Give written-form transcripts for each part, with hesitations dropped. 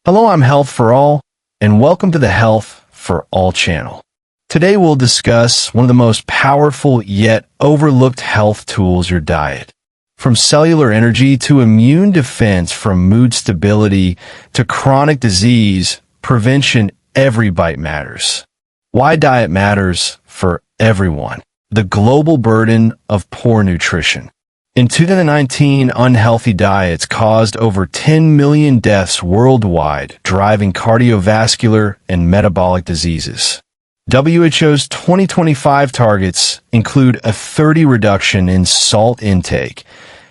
Hello, I'm Health for All, and welcome to the Health for All channel. Today we'll discuss one of the most powerful yet overlooked health tools, your diet. From cellular energy to immune defense, from mood stability to chronic disease prevention, every bite matters. Why diet matters for everyone. The global burden of poor nutrition. In 2019, unhealthy diets caused over 10 million deaths worldwide, driving cardiovascular and metabolic diseases. WHO's 2025 targets include a 30% reduction in salt intake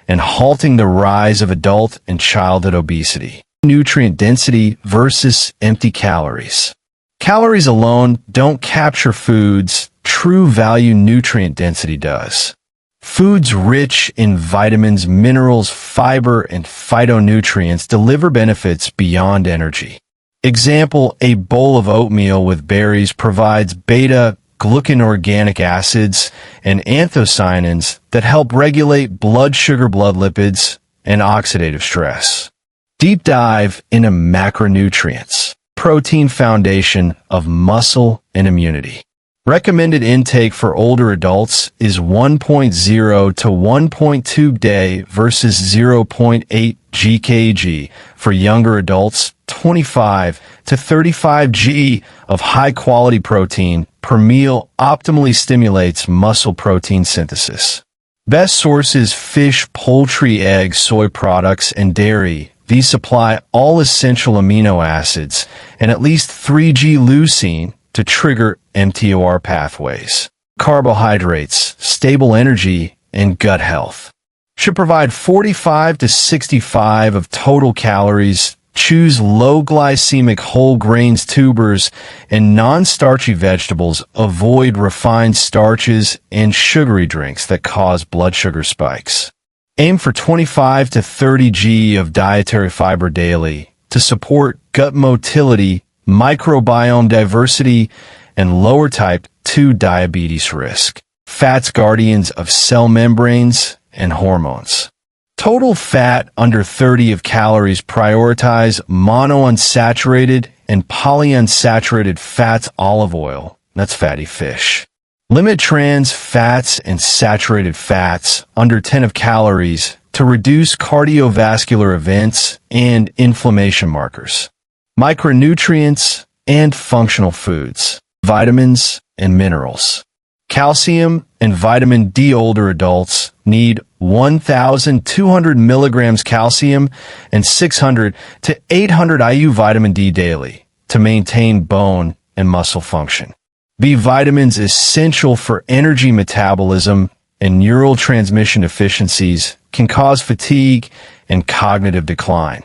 and halting the rise of adult and childhood obesity. Nutrient density versus empty calories. Calories alone don't capture food's true value. Nutrient density does. Foods rich in vitamins, minerals, fiber, and phytonutrients deliver benefits beyond energy. Example, a bowl of oatmeal with berries provides beta-glucan organic acids and anthocyanins that help regulate blood sugar, blood lipids, and oxidative stress. Deep dive into macronutrients. Protein foundation of muscle and immunity. Recommended intake for older adults is 1.0 to 1.2 day versus 0.8 gkg. For younger adults, 25 to 35 g of high-quality protein per meal optimally stimulates muscle protein synthesis. Best sources: fish, poultry, eggs, soy products, and dairy. These supply all essential amino acids and at least 3G leucine to trigger mTOR pathways. Carbohydrates, stable energy, and gut health. Should provide 45 to 65 of total calories. Choose low glycemic whole grains, tubers, and non-starchy vegetables. Avoid refined starches and sugary drinks that cause blood sugar spikes. Aim for 25 to 30 g of dietary fiber daily to support gut motility, microbiome diversity, and lower type 2 diabetes risk. Fats, guardians of cell membranes and hormones. Total fat under 30 of calories. Prioritize monounsaturated and polyunsaturated fats. Olive oil, that's fatty fish. Limit trans fats and saturated fats under 10 of calories to reduce cardiovascular events and inflammation markers. Micronutrients and functional foods. Vitamins and minerals. Calcium and vitamin D. Older adults need 1,200 milligrams calcium and 600 to 800 IU vitamin D daily to maintain bone and muscle function. B vitamins essential for energy metabolism and neural transmission deficiencies can cause fatigue and cognitive decline.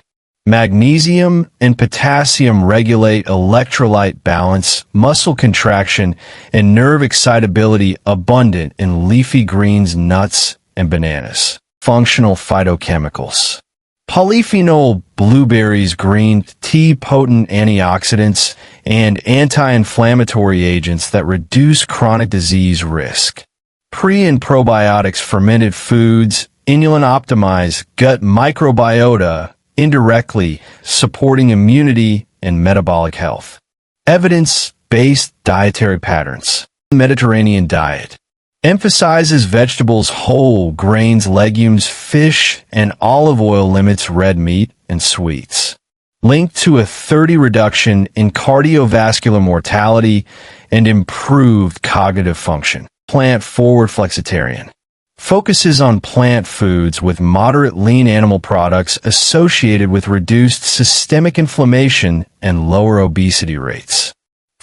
Magnesium and potassium regulate electrolyte balance, muscle contraction, and nerve excitability. Abundant in leafy greens, nuts, and bananas. Functional phytochemicals. Polyphenol, blueberries, green tea, potent antioxidants, and anti-inflammatory agents that reduce chronic disease risk. Pre- and probiotics, fermented foods, inulin-optimized gut microbiota, indirectly supporting immunity and metabolic health. Evidence-based dietary patterns. Mediterranean diet emphasizes vegetables, whole grains, legumes, fish, and olive oil. Limits red meat and sweets. Linked to a 30% reduction in cardiovascular mortality and improved cognitive function. Plant-forward flexitarian focuses on plant foods with moderate lean animal products associated with reduced systemic inflammation and lower obesity rates.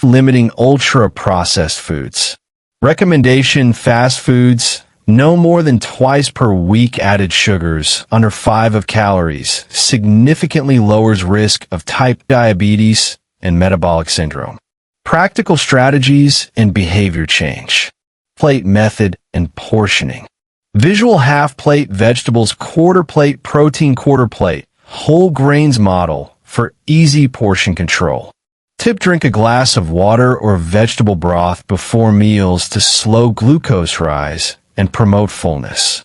Limiting ultra-processed foods. Recommendation: fast foods, no more than twice per week. Added sugars, under 5 of calories, significantly lowers risk of type 2 diabetes and metabolic syndrome. Practical strategies and behavior change. Plate method and portioning. Visual half plate vegetables, quarter plate protein, quarter plate whole grains model for easy portion control. Tip: drink a glass of water or vegetable broth before meals to slow glucose rise and promote fullness.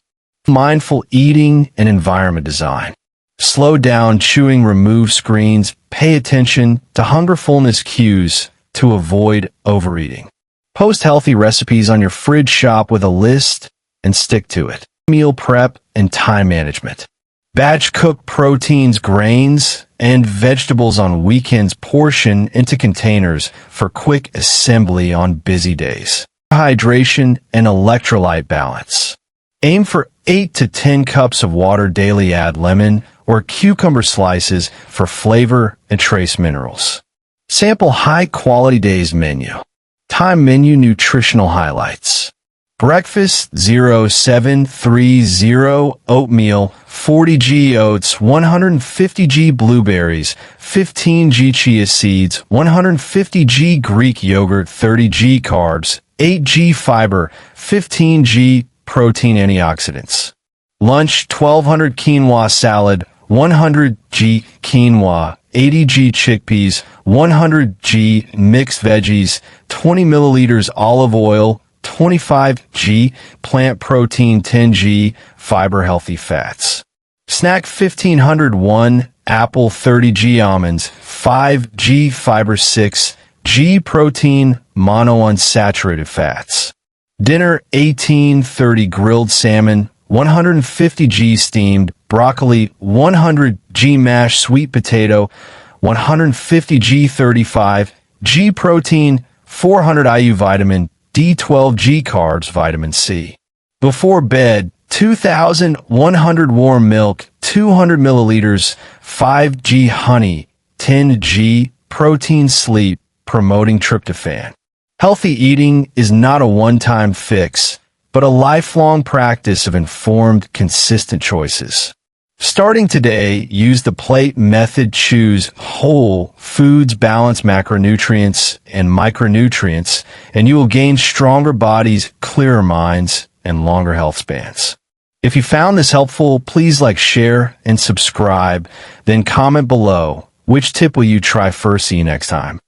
Mindful eating and environment design. Slow down chewing, remove screens, pay attention to hunger fullness cues to avoid overeating. Post healthy recipes on your fridge, shop with a list and stick to it. Meal prep and time management. Batch cook proteins, grains, and vegetables on weekends. Portion into containers for quick assembly on busy days. Hydration and electrolyte balance. Aim for 8 to 10 cups of water daily. Add lemon or cucumber slices for flavor and trace minerals. Sample high-quality days menu. Time menu nutritional highlights. Breakfast 0730 oatmeal, 40g oats, 150g blueberries, 15g chia seeds, 150g Greek yogurt, 30g carbs, 8g fiber, 15g protein antioxidants. Lunch 1200 quinoa salad, 100g quinoa, 80g chickpeas, 100g mixed veggies, 20 milliliters olive oil, 25g plant protein, 10g fiber healthy fats. Snack 1501 apple, 30g almonds, 5g fiber, 6g protein monounsaturated fats. Dinner 1830 grilled salmon, 150g steamed broccoli, 100g mashed sweet potato, 150g 35g protein, 400 IU vitamin D, 12g carbs, vitamin C. Before bed, 2,100 warm milk, 200 milliliters, 5g honey, 10g protein. Sleep promoting tryptophan. Healthy eating is not a one-time fix, but a lifelong practice of informed, consistent choices. Starting today, use the plate method. Choose whole foods, balance macronutrients and micronutrients, and you will gain stronger bodies, clearer minds, and longer health spans. If you found this helpful, please like, share, and subscribe. Then comment below which tip will you try first. See you next time.